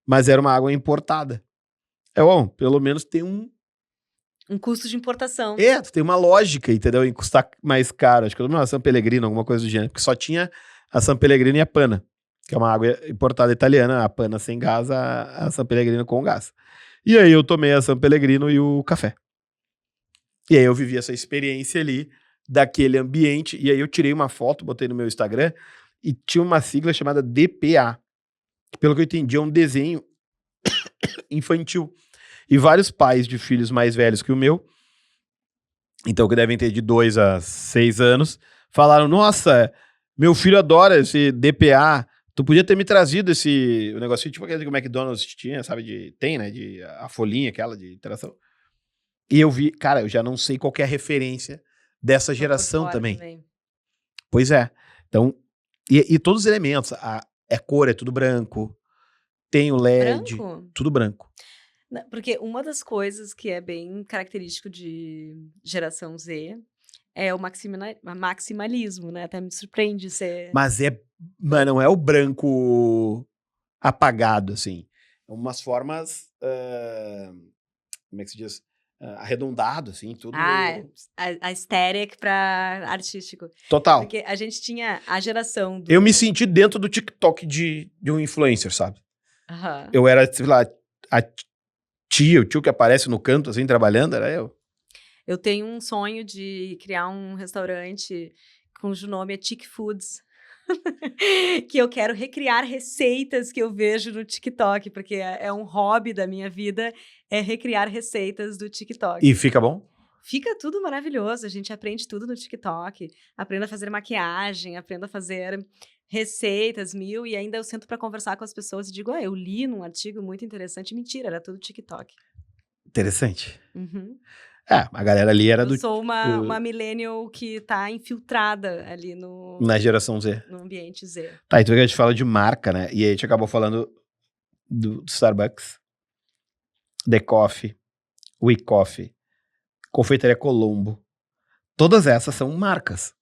Mas era uma água importada. Bom, pelo menos tem um custo de importação. tem uma lógica, entendeu? Em custar mais caro. Acho que eu não lembro, a San Pellegrino, alguma coisa do gênero. Porque só tinha a San Pellegrino e a Panna, que é uma água importada italiana. A Panna sem gás, a San Pellegrino com gás. E aí eu tomei a San Pellegrino e o café. E aí eu vivi essa experiência ali, daquele ambiente. E aí eu tirei uma foto, botei no meu Instagram, e tinha uma sigla chamada DPA. pelo que eu entendi, é um desenho infantil. E vários pais de filhos mais velhos que o meu, então que devem ter de 2 a 6 anos, falaram, nossa, meu filho adora esse DPA, tu podia ter me trazido o negocinho, tipo aquele que o McDonald's tinha, sabe, tem, né, a folhinha aquela de interação. E eu vi, cara, eu já não sei qual que é a referência dessa Tô por geração fora também. Pois é. Então, e todos os elementos, é cor, é tudo branco, tem o LED, Branco? tudo branco. Porque uma das coisas que é bem característico de geração Z é o maximalismo, né? Até me surpreende ser. Mas não é o branco apagado, assim. É umas formas, como é que se diz? Arredondado, assim, tudo. A aesthetic para artístico. Total. Porque a gente tinha a geração do. Eu me senti dentro do TikTok de um influencer, sabe? Aham. Eu era, sei lá, a tia, o tio que aparece no canto, assim, trabalhando, era eu. Eu tenho um sonho de criar um restaurante cujo nome é Chick Foods. Que eu quero recriar receitas que eu vejo no TikTok, porque é um hobby da minha vida, é recriar receitas do TikTok. E fica bom? Fica tudo maravilhoso, a gente aprende tudo no TikTok. Aprendo a fazer maquiagem, aprendo a fazer receitas mil, e ainda eu sento para conversar com as pessoas e digo, eu li num artigo muito interessante. Mentira, era tudo TikTok. Interessante. Uhum. A galera ali era Eu sou uma millennial que tá infiltrada ali na geração Z. no ambiente Z. Tá, então a gente fala de marca, né? E aí a gente acabou falando do Starbucks, The Coffee, We Coffee, Confeitaria Colombo. Todas essas são marcas.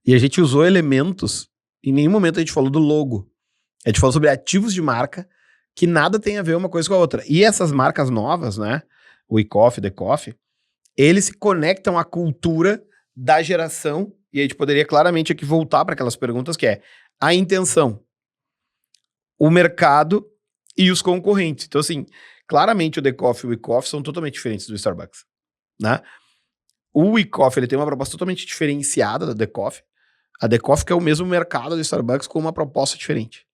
E a gente usou elementos, em nenhum momento a gente falou do logo. A gente falou sobre ativos de marca que nada tem a ver uma coisa com a outra. E essas marcas novas, né? We Coffee, The Coffee, eles se conectam à cultura da geração, e a gente poderia claramente aqui voltar para aquelas perguntas que é a intenção, o mercado e os concorrentes. Então, assim, claramente o The Coffee e o We Coffee são totalmente diferentes do Starbucks, né? O We Coffee, ele tem uma proposta totalmente diferenciada da The Coffee. A The Coffee que é o mesmo mercado do Starbucks com uma proposta diferente.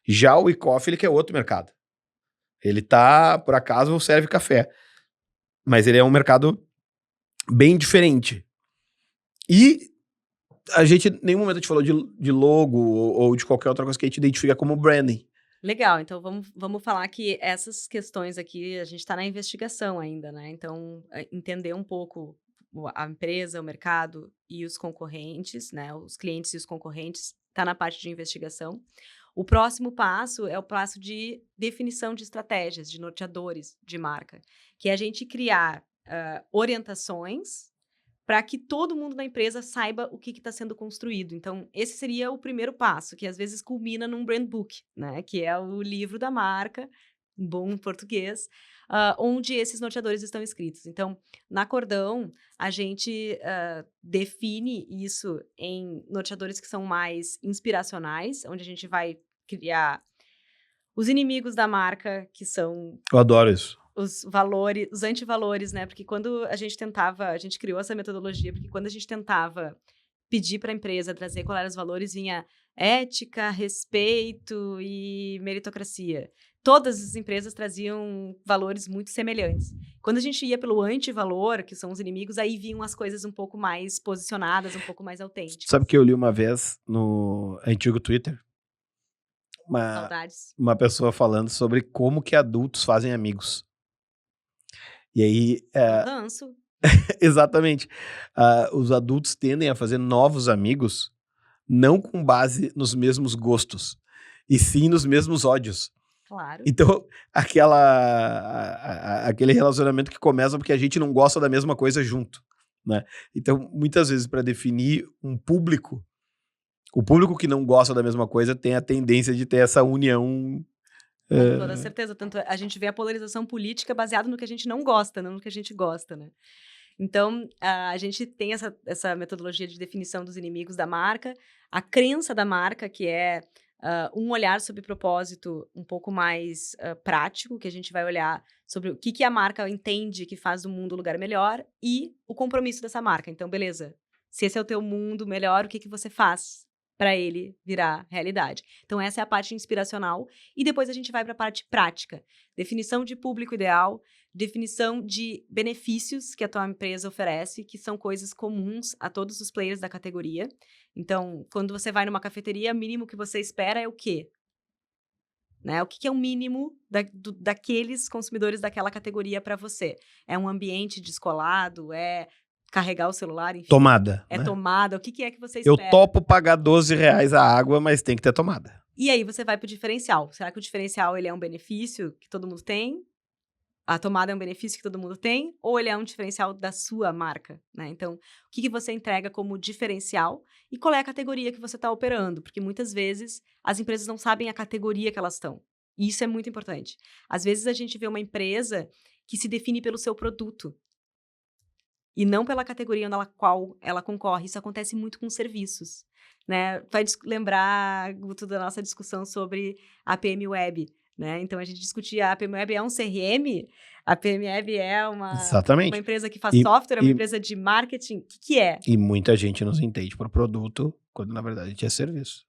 Já o We Coffee, ele quer outro mercado. Ele tá, por acaso, serve café. Mas ele é um mercado bem diferente. E a gente, em nenhum momento a gente falou de logo ou de qualquer outra coisa que a gente identifica como branding. Legal, então vamos falar que essas questões aqui, a gente está na investigação ainda, né? Então, entender um pouco a empresa, o mercado e os concorrentes, né? Os clientes e os concorrentes, está na parte de investigação. O próximo passo é o passo de definição de estratégias, de norteadores de marca, que é a gente criar orientações para que todo mundo da empresa saiba o que está sendo construído. Então, esse seria o primeiro passo, que às vezes culmina num brand book, né? Que é o livro da marca, em bom português, onde esses norteadores estão escritos. Então, na Cordão, a gente define isso em norteadores que são mais inspiracionais, onde a gente vai criar os inimigos da marca, que são... Eu adoro isso. Os valores, os antivalores, né? Porque quando a gente criou essa metodologia, porque quando a gente tentava pedir para a empresa trazer quais eram os valores, vinha ética, respeito e meritocracia. Todas as empresas traziam valores muito semelhantes. Quando a gente ia pelo antivalor, que são os inimigos, aí vinham as coisas um pouco mais posicionadas, um pouco mais autênticas. Sabe que eu li uma vez no antigo Twitter? Saudades. Uma pessoa falando sobre como que adultos fazem amigos. E aí... Ranço. Exatamente. Os adultos tendem a fazer novos amigos não com base nos mesmos gostos, e sim nos mesmos ódios. Claro. Então, aquele relacionamento que começa porque a gente não gosta da mesma coisa junto, né? Então, muitas vezes, para definir um público, o público que não gosta da mesma coisa tem a tendência de ter essa união. Com toda certeza. Tanto a gente vê a polarização política baseada no que a gente não gosta, não no que a gente gosta, né? Então, a gente tem essa metodologia de definição dos inimigos da marca, a crença da marca, que é um olhar sobre propósito um pouco mais prático, que a gente vai olhar sobre o que a marca entende que faz do mundo um lugar melhor, e o compromisso dessa marca. Então, beleza, se esse é o teu mundo melhor, o que você faz para ele virar realidade. Então, essa é a parte inspiracional. E depois a gente vai para a parte prática. Definição de público ideal, definição de benefícios que a tua empresa oferece, que são coisas comuns a todos os players da categoria. Então, quando você vai numa cafeteria, o mínimo que você espera é o quê? Né? O que é o mínimo daqueles consumidores daquela categoria para você? É um ambiente descolado? É carregar o celular? Enfim, tomada. É né? tomada? O que é que você espera? Eu topo pagar R$12 a água, mas tem que ter tomada. E aí você vai pro diferencial. Será que o diferencial ele é um benefício que todo mundo tem? A tomada é um benefício que todo mundo tem? Ou ele é um diferencial da sua marca? Né? Então, o que você entrega como diferencial e qual é a categoria que você está operando? Porque muitas vezes as empresas não sabem a categoria que elas estão. E isso é muito importante. Às vezes a gente vê uma empresa que se define pelo seu produto e não pela categoria na qual ela concorre. Isso acontece muito com serviços. Né? Vai lembrar, Guto, da nossa discussão sobre a PM Web. Né? Então, a gente discutia, a PM Web é um CRM? A PM Web é uma empresa que faz software? É uma empresa de marketing? O que é? E muita gente nos entende por produto, quando na verdade a gente é serviço.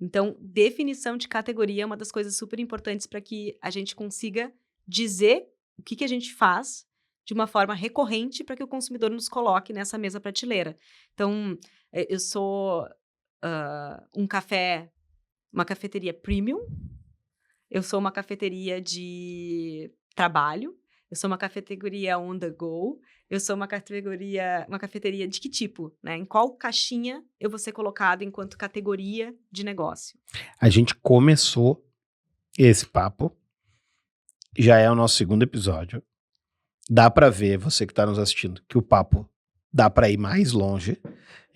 Então, definição de categoria é uma das coisas super importantes para que a gente consiga dizer o que a gente faz de uma forma recorrente para que o consumidor nos coloque nessa mesa prateleira. Então, eu sou uma cafeteria premium, eu sou uma cafeteria de trabalho, eu sou uma cafeteria on the go, eu sou uma cafeteria de que tipo? Né? Em qual caixinha eu vou ser colocado enquanto categoria de negócio? A gente começou esse papo, já é o nosso segundo episódio. Dá para ver, você que está nos assistindo, que o papo dá para ir mais longe.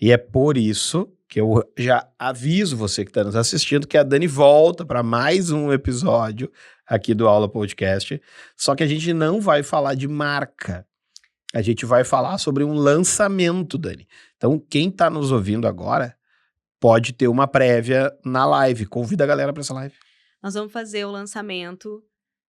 E é por isso que eu já aviso você que está nos assistindo que a Dani volta para mais um episódio aqui do Aula Podcast. Só que a gente não vai falar de marca. A gente vai falar sobre um lançamento, Dani. Então, quem está nos ouvindo agora pode ter uma prévia na live. Convida a galera para essa live. Nós vamos fazer o lançamento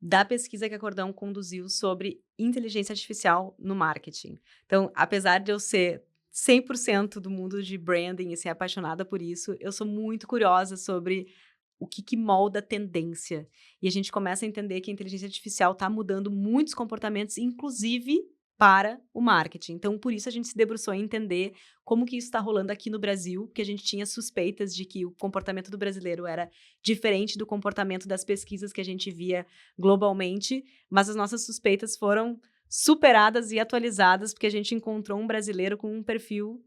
da pesquisa que a Cordão conduziu sobre inteligência artificial no marketing. Então, apesar de eu ser 100% do mundo de branding e ser apaixonada por isso, eu sou muito curiosa sobre o que molda a tendência. E a gente começa a entender que a inteligência artificial está mudando muitos comportamentos, inclusive para o marketing. Então, por isso a gente se debruçou em entender como que isso está rolando aqui no Brasil, porque a gente tinha suspeitas de que o comportamento do brasileiro era diferente do comportamento das pesquisas que a gente via globalmente, mas as nossas suspeitas foram superadas e atualizadas, porque a gente encontrou um brasileiro com um perfil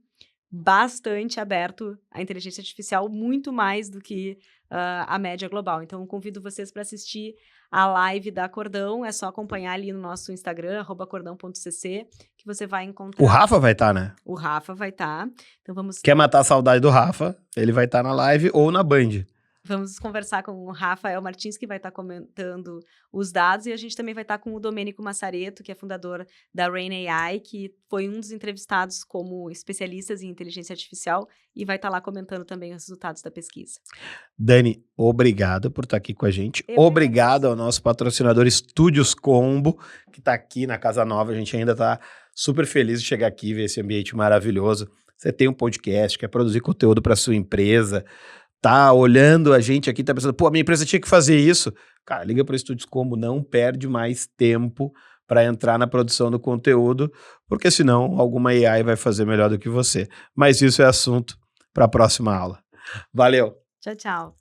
bastante aberto à inteligência artificial, muito mais do que a média global. Então, eu convido vocês para assistir a live da Cordão, é só acompanhar ali no nosso Instagram, @cordão.cc, que você vai encontrar. O Rafa vai estar, né? O Rafa vai estar. Então, vamos... Quer matar a saudade do Rafa? Ele vai estar na live ou na Band. Vamos conversar com o Rafael Martins, que vai estar comentando os dados, e a gente também vai estar com o Domênico Massareto, que é fundador da Rain AI, que foi um dos entrevistados como especialistas em inteligência artificial, e vai estar lá comentando também os resultados da pesquisa. Dani, obrigado por estar aqui com a gente. Obrigado ao nosso patrocinador Estúdios Combo, que está aqui na Casa Nova. A gente ainda está super feliz de chegar aqui e ver esse ambiente maravilhoso. Você tem um podcast, quer produzir conteúdo para sua empresa, tá olhando a gente aqui, tá pensando, pô, a minha empresa tinha que fazer isso. Cara, liga para o Estúdios Combo, não perde mais tempo para entrar na produção do conteúdo, porque senão alguma AI vai fazer melhor do que você. Mas isso é assunto para a próxima aula. Valeu! Tchau, tchau!